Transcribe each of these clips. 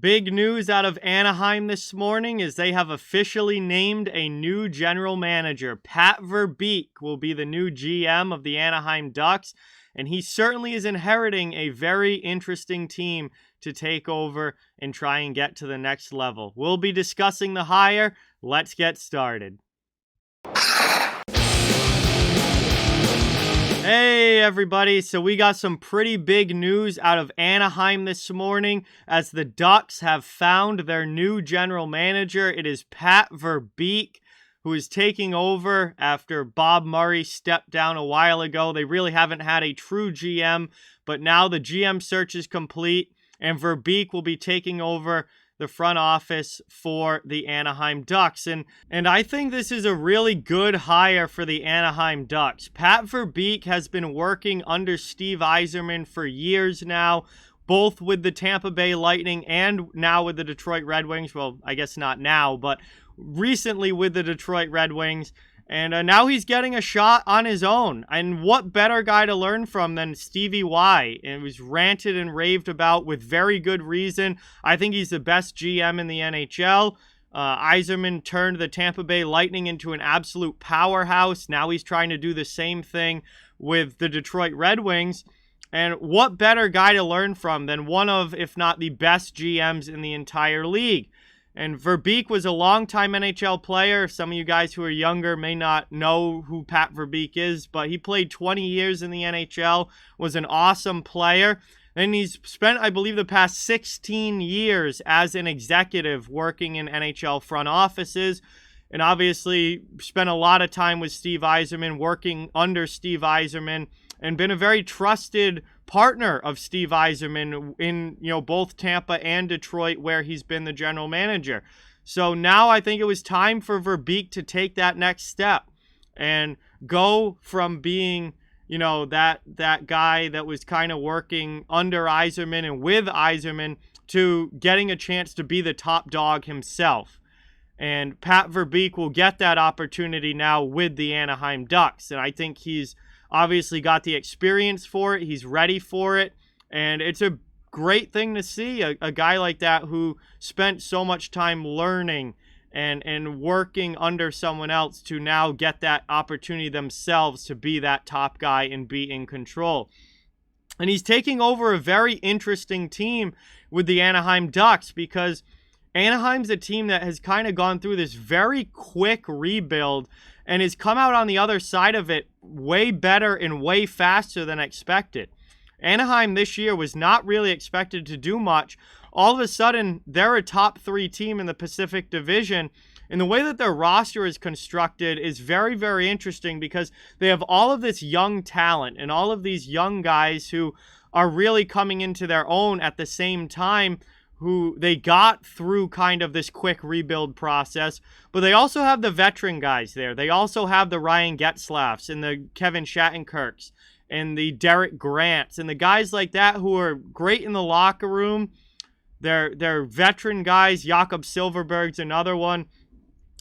Big news out of Anaheim this morning is they have officially named a new general manager. Pat Verbeek will be the new GM of the Anaheim Ducks, and he certainly is inheriting a very interesting team to take over and try and get to the next level. We'll be discussing the hire. Let's get started. Hey everybody, so we got some pretty big news out of Anaheim this morning as the Ducks have found their new general manager. It is Pat Verbeek, who is taking over after Bob Murray stepped down a while ago. They really haven't had a true GM, but now the GM search is complete and Verbeek will be taking over the front office for the Anaheim Ducks. And I think this is a really good hire for the Anaheim Ducks. Pat Verbeek has been working under Steve Yzerman for years now, both with the Tampa Bay Lightning and now with the Detroit Red Wings. Well, I guess not now, but recently with the Detroit Red Wings. And now he's getting a shot on his own. And what better guy to learn from than Stevie Y? It was ranted and raved about with very good reason. I think he's the best GM in the NHL. Yzerman turned the Tampa Bay Lightning into an absolute powerhouse. Now he's trying to do the same thing with the Detroit Red Wings. And what better guy to learn from than one of, if not the best GMs in the entire league? And Verbeek was a longtime NHL player. Some of you guys who are younger may not know who Pat Verbeek is, but he played 20 years in the NHL, was an awesome player. And he's spent, I believe, the past 16 years as an executive working in NHL front offices. And obviously spent a lot of time with Steve Yzerman, working under Steve Yzerman, and been a very trusted partner of Steve Yzerman in, both Tampa and Detroit, where he's been the general manager. So now I think it was time for Verbeek to take that next step and go from being, that guy that was kind of working under Yzerman and with Yzerman to getting a chance to be the top dog himself. And Pat Verbeek will get that opportunity now with the Anaheim Ducks. And I think he's obviously got the experience for it. He's ready for it. And it's a great thing to see a guy like that who spent so much time learning and working under someone else to now get that opportunity themselves to be that top guy and be in control. And he's taking over a very interesting team with the Anaheim Ducks because Anaheim's a team that has kind of gone through this very quick rebuild and has come out on the other side of it way better and way faster than expected. Anaheim this year was not really expected to do much. All of a sudden, they're a top 3 team in the Pacific Division. And the way that their roster is constructed is very, very interesting because they have all of this young talent and all of these young guys who are really coming into their own at the same time, who they got through kind of this quick rebuild process. But they also have the veteran guys there. They also have the Ryan Getzlafs and the Kevin Shattenkirks and the Derek Grants and the guys like that who are great in the locker room. They're veteran guys. Jakob Silfverberg's another one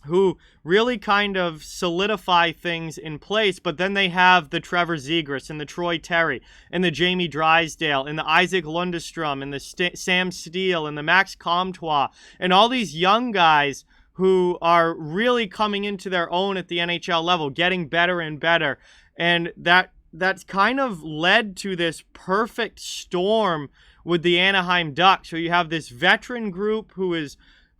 who really kind of solidify things in place. But then they have the Trevor Zegras and the Troy Terry and the Jamie Drysdale and the Isaac Lundestrom and the Sam Steele and the Max Comtois and all these young guys who are really coming into their own at the NHL level, getting better and better. And that's kind of led to this perfect storm with the Anaheim Ducks, where you have this veteran group who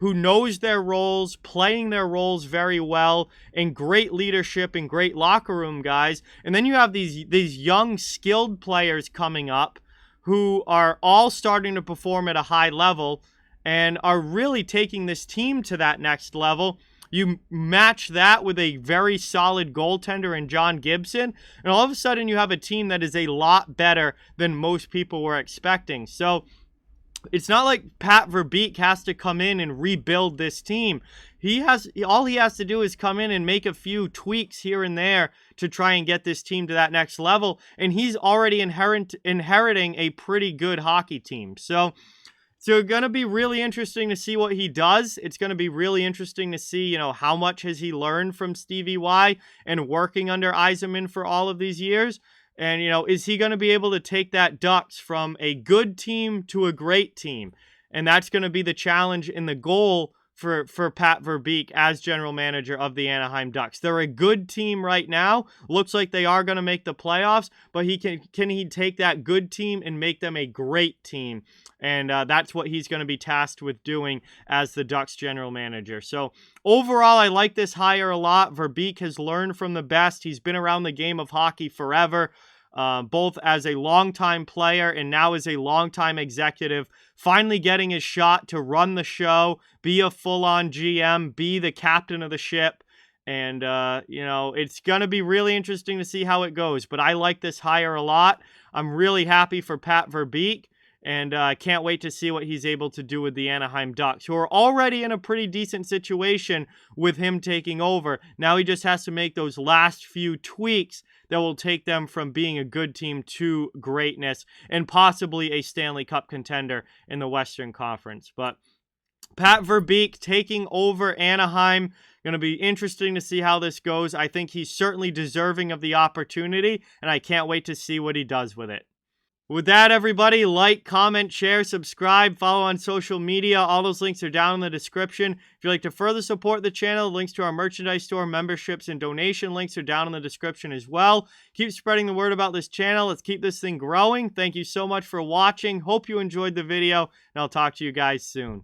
knows their roles, playing their roles very well, and great leadership and great locker room guys. And then you have these young, skilled players coming up who are all starting to perform at a high level and are really taking this team to that next level. You match that with a very solid goaltender in John Gibson, and all of a sudden you have a team that is a lot better than most people were expecting. So it's not like Pat Verbeek has to come in and rebuild this team. All he has to do is come in and make a few tweaks here and there to try and get this team to that next level, and he's already inheriting a pretty good hockey team. So it's going to be really interesting to see what he does. It's going to be really interesting to see, how much has he learned from Stevie Y and working under Yzerman for all of these years. And, is he going to be able to take that Ducks from a good team to a great team? And that's going to be the challenge and the goal for Pat Verbeek as general manager of the Anaheim Ducks. They're a good team right now. Looks like they are going to make the playoffs, but can he take that good team and make them a great team? And that's what he's going to be tasked with doing as the Ducks general manager. So overall, I like this hire a lot. Verbeek has learned from the best. He's been around the game of hockey forever. Both as a longtime player and now as a longtime executive, finally getting his shot to run the show, be a full-on GM, be the captain of the ship. And, it's going to be really interesting to see how it goes. But I like this hire a lot. I'm really happy for Pat Verbeek. And I can't wait to see what he's able to do with the Anaheim Ducks, who are already in a pretty decent situation with him taking over. Now he just has to make those last few tweaks that will take them from being a good team to greatness and possibly a Stanley Cup contender in the Western Conference. But Pat Verbeek taking over Anaheim, going to be interesting to see how this goes. I think he's certainly deserving of the opportunity, and I can't wait to see what he does with it. With that, everybody, like, comment, share, subscribe, follow on social media. All those links are down in the description. If you'd like to further support the channel, links to our merchandise store, memberships, and donation links are down in the description as well. Keep spreading the word about this channel. Let's keep this thing growing. Thank you so much for watching. Hope you enjoyed the video, and I'll talk to you guys soon.